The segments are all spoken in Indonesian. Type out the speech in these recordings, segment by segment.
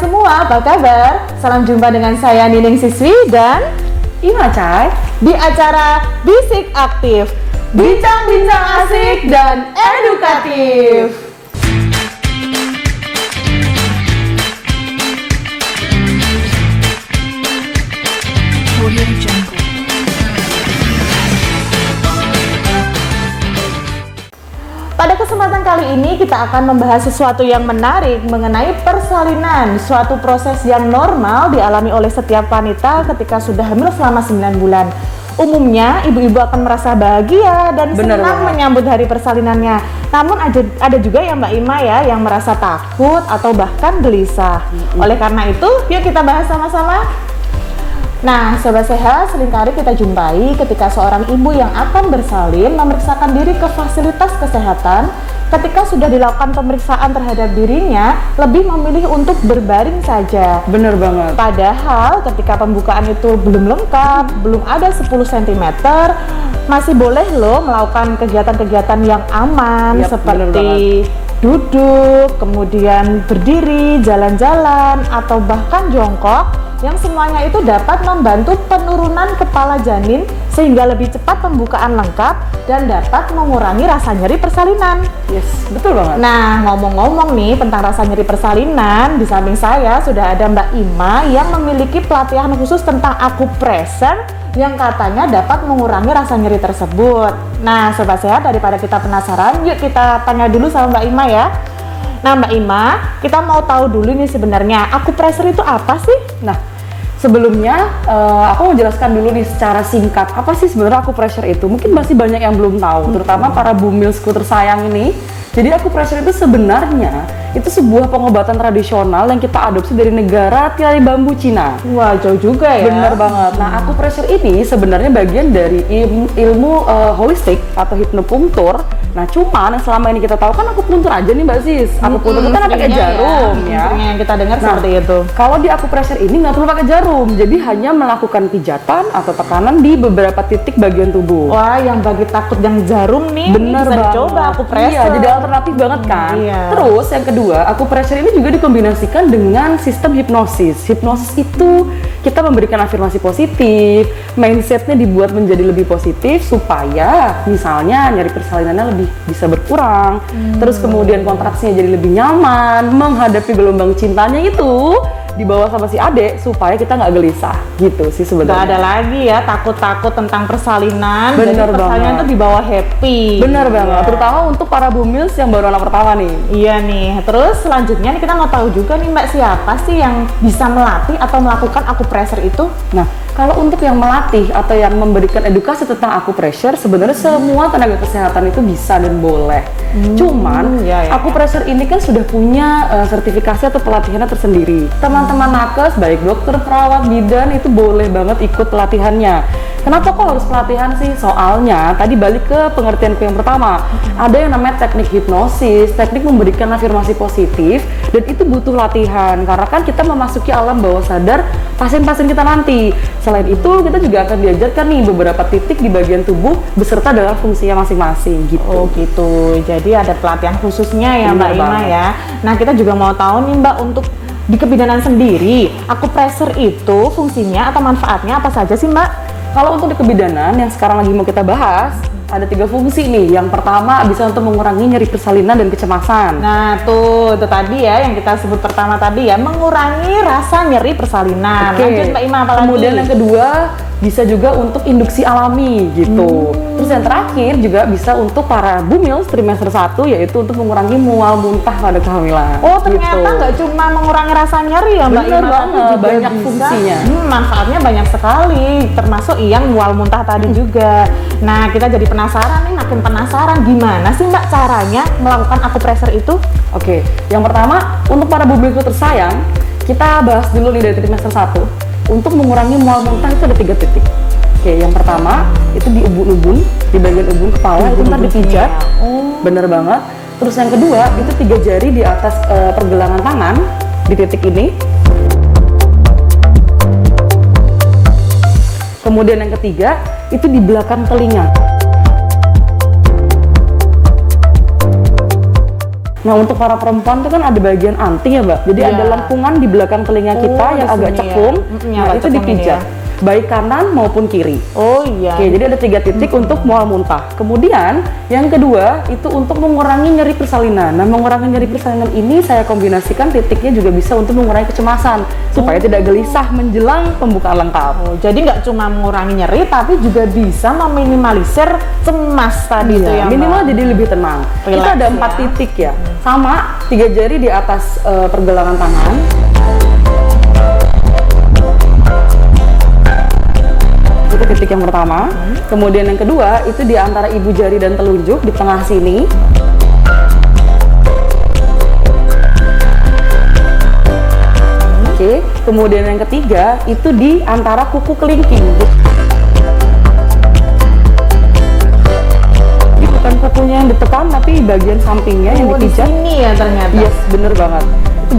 semua, apa kabar? Salam jumpa dengan saya Nining Siswi dan Ima Cai di acara Bisik Aktif, bincang-bincang asik dan edukatif. Pada kesempatan kali ini kita akan membahas sesuatu yang menarik mengenai persalinan, suatu proses yang normal dialami oleh setiap wanita ketika sudah hamil selama 9 bulan. Umumnya ibu-ibu akan merasa bahagia dan senang menyambut hari persalinannya. Namun ada juga ya Mbak Ima ya yang merasa takut atau bahkan gelisah. Oleh karena itu, yuk kita bahas sama-sama. Nah, Sobat Sehat, seringkali kita jumpai ketika seorang ibu yang akan bersalin memeriksakan diri ke fasilitas kesehatan. Ketika sudah dilakukan pemeriksaan terhadap dirinya, lebih memilih untuk berbaring saja. Bener banget. Padahal ketika pembukaan itu belum lengkap, belum ada 10 cm, masih boleh loh melakukan kegiatan-kegiatan yang aman seperti duduk, kemudian berdiri, jalan-jalan, atau bahkan jongkok, yang semuanya itu dapat membantu penurunan kepala janin sehingga lebih cepat pembukaan lengkap dan dapat mengurangi rasa nyeri persalinan. Yes, betul banget. Nah, ngomong-ngomong nih tentang rasa nyeri persalinan, di samping saya sudah ada Mbak Ima yang memiliki pelatihan khusus tentang akupressure yang katanya dapat mengurangi rasa nyeri tersebut. Nah, Sobat Sehat, daripada kita penasaran, yuk kita tanya dulu sama Mbak Ima ya. Nah, Mbak Ima, kita mau tahu dulu nih sebenarnya akupressure itu apa sih? Nah, sebelumnya aku mau jelaskan dulu nih secara singkat apa sih sebenarnya akupressure itu. Mungkin masih banyak yang belum tahu, terutama para bumilsku tersayang ini. Jadi akupressure itu sebenarnya itu sebuah pengobatan tradisional yang kita adopsi dari negara tirai bambu Cina. Wah, jauh juga ya. Bener banget. Nah, akupressure ini sebenarnya bagian dari ilmu holistik atau hipnopunktur. Nah, cuman yang selama ini kita tahu kan akupunktur aja nih Mbak Sis. Akupunktur itu kan pakai jarum ya. Yang kita dengar seperti itu. Kalau di akupressure ini nggak perlu pakai jarum, jadi hanya melakukan pijatan atau tekanan di beberapa titik bagian tubuh. Wah, yang bagi takut yang jarum nih, bener bisa banget. Dicoba akupressure. Iya, jadi alternatif banget kan. Iya. Terus yang kedua, akupressure ini juga dikombinasikan dengan sistem hipnosis. Hipnosis itu kita memberikan afirmasi positif, mindsetnya dibuat menjadi lebih positif supaya misalnya nyeri persalinannya lebih bisa berkurang, terus kemudian kontraksinya jadi lebih nyaman, menghadapi gelombang cintanya itu dibawa sama si adek supaya kita nggak gelisah gitu sih sebenarnya. Nggak ada lagi ya takut-takut tentang persalinan. Bener jadi persalinan banget. itu dibawa happy. Bener banget, Ya. terutama untuk para bumils yang baru anak pertama nih. Iya nih, terus selanjutnya nih kita mau tahu juga nih Mbak, siapa sih yang bisa melatih atau melakukan akupressure itu? Nah, kalau untuk yang melatih atau yang memberikan edukasi tentang akupressure, sebenarnya semua tenaga kesehatan itu bisa dan boleh. Cuman, akupressure ini kan sudah punya sertifikasi atau pelatihannya tersendiri. Teman-teman nakes, baik dokter, perawat, bidan, itu boleh banget ikut pelatihannya. Kenapa kok harus pelatihan sih? Soalnya, tadi balik ke pengertianku yang pertama, ada yang namanya teknik hipnosis, teknik memberikan afirmasi positif, dan itu butuh latihan, karena kan kita memasuki alam bawah sadar pasien-pasien kita nanti. Selain itu, kita juga akan diajarkan nih beberapa titik di bagian tubuh beserta dengan fungsinya masing-masing gitu. Oh gitu, jadi ada pelatihan khususnya ya Mbak Ima ya. Nah, kita juga mau tahu nih Mbak, untuk di kebidanan sendiri, akupressure itu fungsinya atau manfaatnya apa saja sih Mbak? Kalau untuk di kebidanan yang sekarang lagi mau kita bahas, ada 3 fungsi nih. Yang pertama bisa untuk mengurangi nyeri persalinan dan kecemasan. Nah itu tadi ya yang kita sebut pertama tadi ya, mengurangi rasa nyeri persalinan. Lanjut Mbak Ima, apa lagi? Kemudian yang kedua bisa juga untuk induksi alami gitu. Terus yang terakhir juga bisa untuk para bumil trimester 1, yaitu untuk mengurangi mual muntah pada kehamilan. Oh ternyata nggak cuma mengurangi rasa nyeri ya Mbak Bener Ima, banget, tapi juga banyak bisa, fungsinya. Manfaatnya banyak sekali, termasuk yang mual muntah tadi juga. Nah kita jadi penasaran nih, makin penasaran gimana sih Mbak caranya melakukan akupressure itu? Oke, yang pertama untuk para bumilku tersayang, kita bahas dulu nih dari trimester 1. Untuk mengurangi mual muntah itu ada 3 titik. Oke, yang pertama itu di ubun-ubun, di bagian ubun kepala itu ntar dipijat. Bener banget. Terus yang kedua itu 3 jari di atas pergelangan tangan di titik ini. Kemudian yang ketiga itu di belakang telinga. Nah, untuk para perempuan tuh kan ada bagian anting ya, Mbak. Jadi ada lengkungan di belakang telinga kita yang agak cekung. Nah, itu dipijat. Baik kanan maupun kiri. Oh iya. Oke, jadi ada 3 titik untuk mual muntah. Kemudian yang kedua itu untuk mengurangi nyeri persalinan. Nah, mengurangi nyeri persalinan ini saya kombinasikan titiknya juga bisa untuk mengurangi kecemasan supaya tidak gelisah menjelang pembukaan lengkap. Oh, jadi nggak cuma mengurangi nyeri tapi juga bisa meminimalisir cemas tadi itu ya. Minimal jadi lebih tenang. Relax, kita ada 4 titik ya. Sama 3 jari di atas pergelangan tangan. Itu titik yang pertama. Kemudian yang kedua itu di antara ibu jari dan telunjuk di tengah sini. Oke. Kemudian yang ketiga itu di antara kuku kelingking. Ini bukan kukunya yang ditekan tapi bagian sampingnya yang dipijat. Di sini ya ternyata. Yes, bener banget. Itu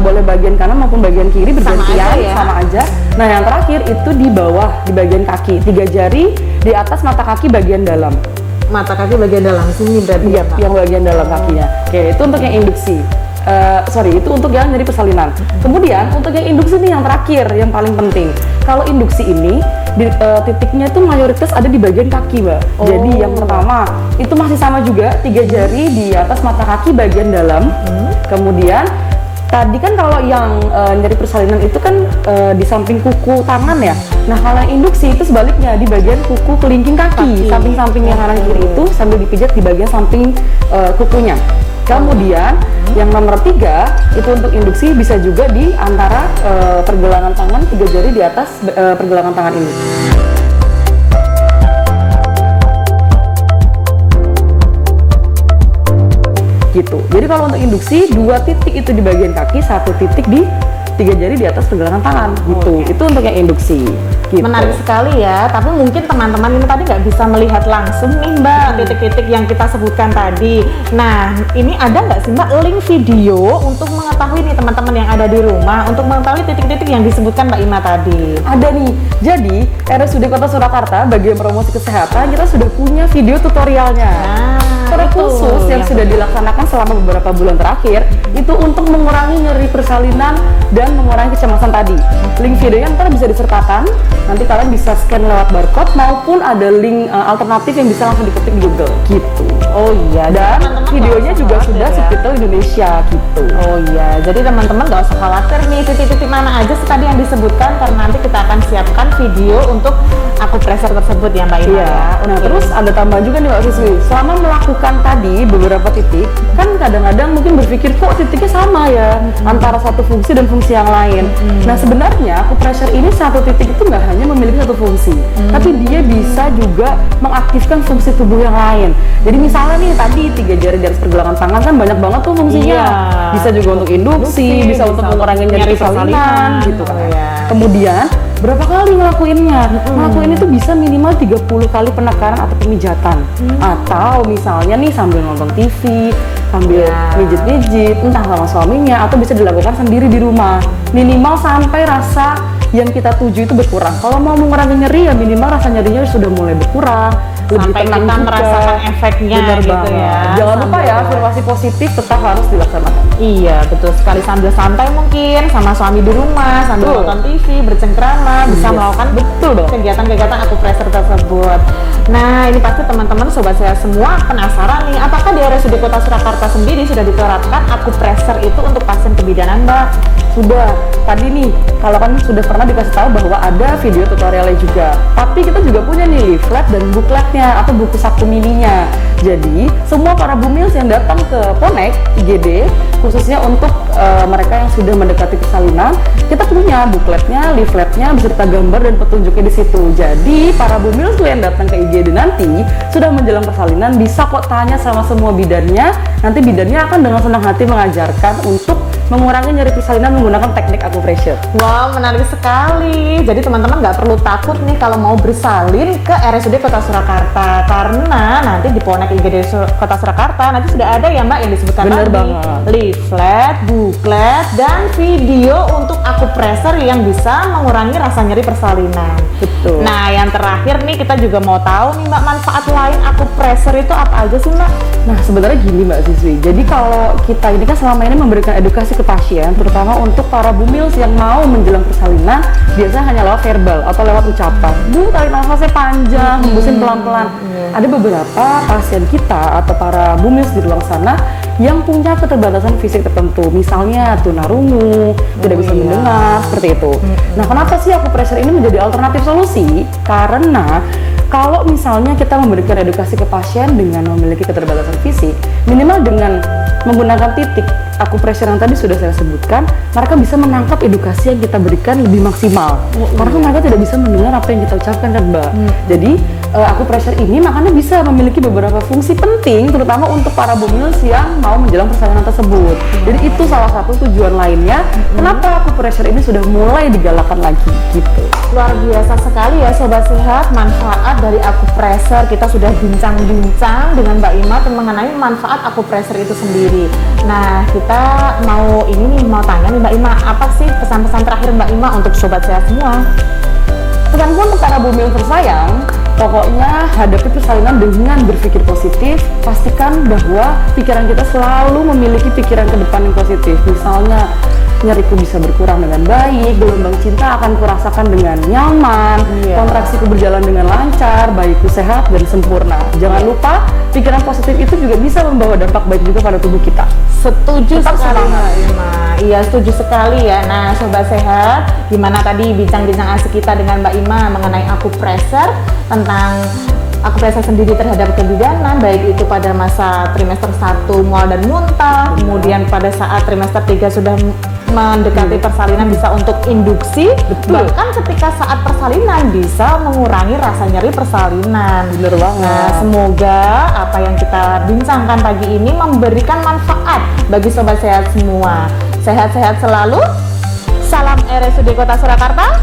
boleh bagian kanan maupun bagian kiri bergantian, sama aja. Nah, yang terakhir itu di bawah di bagian kaki, 3 jari di atas mata kaki bagian dalam. Mata kaki bagian dalam sini berarti. Iya, yang bagian dalam kakinya. Oke, itu untuk yang induksi. Itu untuk yang nyeri persalinan. Kemudian untuk yang induksi nih yang terakhir, yang paling penting. Kalau induksi ini titiknya tuh mayoritas ada di bagian kaki, Mbak. Jadi yang pertama itu masih sama juga, 3 jari di atas mata kaki bagian dalam. Kemudian tadi kan kalau yang nyeri persalinan itu kan di samping kuku tangan ya. Nah, kalau yang induksi itu sebaliknya di bagian kuku kelingking kaki. Samping-samping yang kanan kiri itu sambil dipijat di bagian samping kukunya. Kemudian yang nomor 3 itu untuk induksi bisa juga di antara pergelangan tangan, 3 jari di atas pergelangan tangan ini. Gitu. Jadi kalau untuk induksi 2 titik itu di bagian kaki, 1 titik di 3 jari di atas pergelangan tangan gitu. Itu untuk yang induksi. Gitu. Menarik sekali ya, tapi mungkin teman-teman ini tadi nggak bisa melihat langsung nih Mbak titik-titik yang kita sebutkan tadi. Nah, ini ada nggak sih Mbak link video untuk mengetahui nih teman-teman yang ada di rumah untuk mengetahui titik-titik yang disebutkan Mbak Ima tadi? Ada nih. Jadi RSUD Kota Surakarta bagian promosi kesehatan kita sudah punya video tutorialnya. Khusus yang sudah dilaksanakan selama beberapa bulan terakhir itu untuk mengurangi nyeri persalinan dan mengurangi kecemasan tadi. Link videonya ntar bisa disertakan, nanti kalian bisa scan lewat barcode maupun ada link alternatif yang bisa langsung diketik di Google gitu. Oh iya, dan videonya juga sudah subtitle Indonesia gitu. Oh iya, jadi teman-teman gak usah khawatir nih titik-titik mana aja sih tadi yang disebutkan, karena nanti kita akan siapkan video untuk akupresur tersebut ya Mbak Ima. Iya. Nah, terus ada tambahan juga nih Mbak Siswi. Selama melakukan tadi beberapa titik, kan kadang-kadang mungkin berpikir kok titiknya sama ya antara satu fungsi dan fungsi yang lain. Nah, sebenarnya akupresur ini satu titik itu nggak hanya memiliki satu fungsi, tapi dia bisa juga mengaktifkan fungsi tubuh yang lain. Jadi misalnya nih tadi 3 jari di atas pergelangan tangan kan banyak banget tuh fungsinya. Bisa juga untuk induksi, bisa untuk mengurangi nyeri persalinan gitu kan. Kemudian berapa kali ngelakuinnya? Ngelakuin itu bisa minimal 30 kali penekanan atau pemijatan. Atau misalnya nih sambil nonton TV, sambil mijit-mijit, entah sama suaminya, atau bisa dilakukan sendiri di rumah. Minimal sampai rasa yang kita tuju itu berkurang. Kalau mau mengurangi nyeri ya minimal rasa nyerinya sudah mulai berkurang, lebih sampai tenang kita juga. merasakan efeknya. Benar gitu banget. ya. Jangan lupa ya, afirmasi positif tetap harus dilaksanakan. Iya, betul sekali, sambil santai mungkin sama suami di rumah, sambil nonton TV, bercengkrama, bisa melakukan kegiatan-kegiatan akupresur tersebut. Nah, ini pasti teman-teman sobat saya semua penasaran nih, apakah di RSUD Kota Surakarta sendiri sudah diterapkan akupresur itu untuk pasien kebidanan, Mbak? Sudah. Tadi nih, kalau kan sudah pernah dikasih tahu bahwa ada video tutorialnya juga. Tapi kita juga punya nih leaflet dan bookletnya atau buku Sabtu mininya. Jadi, semua para bumils yang datang ke Ponek IGD, khususnya untuk mereka yang sudah mendekati persalinan, kita punya bookletnya, leafletnya, beserta gambar dan petunjuknya di situ. Jadi, para bumils yang datang ke IGD nanti sudah menjelang persalinan bisa kok tanya sama semua bidannya. Nanti bidannya akan dengan senang hati mengajarkan untuk mengurangi nyeri persalinan menggunakan teknik acupressure. Wow, menarik sekali. Jadi teman-teman nggak perlu takut nih kalau mau bersalin ke RSUD Kota Surakarta, karena nanti di Ponek IGD Kota Surakarta nanti sudah ada ya Mbak yang disebutkan Bener tadi, banget. leaflet, buklet, dan video untuk acupressure yang bisa mengurangi rasa nyeri persalinan. Betul. Nah, yang terakhir nih kita juga mau tahu nih Mbak, manfaat lain acupressure itu apa aja sih Mbak? Nah, sebenarnya gini Mbak Siswi. Jadi kalau kita ini kan selama ini memberikan edukasi ke pasien, terutama untuk para bumils yang mau menjelang persalinan, biasanya hanya lewat verbal atau lewat ucapan. Bu, tarik nafasnya panjang, hembusin pelan-pelan. Ada beberapa pasien kita atau para bumils di luar sana yang punya keterbatasan fisik tertentu, misalnya tunarungu, tidak bisa mendengar, seperti itu. Nah, kenapa sih acupressure ini menjadi alternatif solusi? Karena kalau misalnya kita memberikan edukasi ke pasien dengan memiliki keterbatasan fisik, minimal dengan menggunakan titik acupressure yang tadi sudah saya sebutkan, mereka bisa menangkap edukasi yang kita berikan lebih maksimal. Karena mereka tidak bisa mendengar apa yang kita ucapkan kan Mbak. Jadi acupressure ini makanya bisa memiliki beberapa fungsi penting, terutama untuk para bumils yang mau menjelang persalinan tersebut. Jadi itu salah satu tujuan lainnya kenapa acupressure ini sudah mulai digalakan lagi gitu. Luar biasa sekali ya Sobat Sehat, manfaat dari acupressure. Kita sudah bincang-bincang dengan Mbak Ima mengenai manfaat acupressure itu sendiri. Nah, kita mau tanya nih Mbak Ima, apa sih pesan-pesan terakhir Mbak Ima untuk Sobat Sehat semua? Pesanku untuk para bumil tersayang, pokoknya hadapi persalinan dengan berpikir positif. Pastikan bahwa pikiran kita selalu memiliki pikiran ke depan yang positif. Misalnya, nyeriku bisa berkurang dengan baik, gelombang cinta akan kurasakan dengan nyaman, kontraksiku berjalan dengan lancar, bayiku sehat dan sempurna. Jangan lupa, pikiran positif itu juga bisa membawa dampak baik juga pada tubuh kita. Setuju Tetap sekali semangat. Mbak Ima. Iya, setuju sekali ya. Nah, Sobat Sehat, gimana tadi bincang-bincang asik kita dengan Mbak Ima mengenai acupressure, tentang acupressure sendiri terhadap kebidanan, baik itu pada masa trimester 1 mual dan muntah, kemudian pada saat trimester 3 sudah mendekati persalinan bisa untuk induksi, bahkan ketika saat persalinan bisa mengurangi rasa nyeri persalinan. Bener banget. Nah, semoga apa yang kita bincangkan pagi ini memberikan manfaat bagi Sobat Sehat semua. Sehat-sehat selalu. Salam RSUD Kota Surakarta.